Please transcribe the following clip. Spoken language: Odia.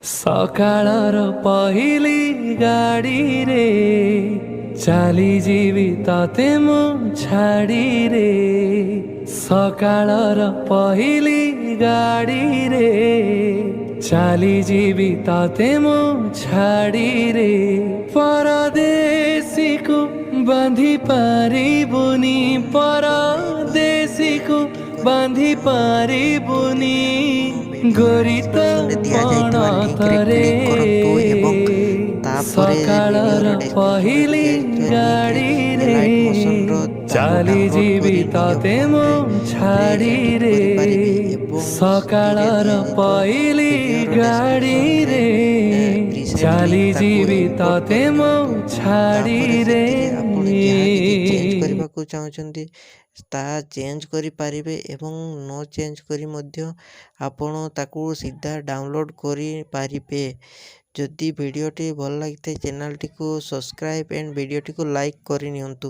ସକାଳର ପହିଲି ଗାଡ଼ିରେ ଚାଲିଯିବି ତତେ ମୁଁ ଛାଡ଼ିରେ। ସକାଳର ପହିଲି ଗାଡ଼ିରେ ଚାଲିଯିବି ତତେ ମୁଁ ଛାଡ଼ିରେ। ପରଦେଶୀକୁ ବାନ୍ଧି ପାରିବୁନି, ପରଦେଶୀକୁ ବାନ୍ଧି ପାରିବୁନି। ଗୋରି ତ ପଣତରେ ସକାଳର ପହିଲି ଗାଡ଼ିରେ ଚାଲିଯିବି ତତେ ମୁଁ ଛାଡ଼ିରେ। ସକାଳର ପହିଲି ଗାଡ଼ିରେ ଚାଲିଯିବି ତତେ ମୁଁ ଛାଡ଼ିରେ। କରିବାକୁ ଚାହୁଁଛନ୍ତି ତାହା ଚେଞ୍ଜ କରିପାରିବେ ଏବଂ ନ ଚେଞ୍ଜ କରି ମଧ୍ୟ ଆପଣ ତାକୁ ସିଧା ଡାଉନଲୋଡ଼୍ କରିପାରିବେ। ଯଦି ଭିଡ଼ିଓଟି ଭଲ ଲାଗିଥାଏ ଚ୍ୟାନେଲଟିକୁ ସବସ୍କ୍ରାଇବ୍ ଏଣ୍ଡ ଭିଡ଼ିଓଟିକୁ ଲାଇକ୍ କରିନିଅନ୍ତୁ।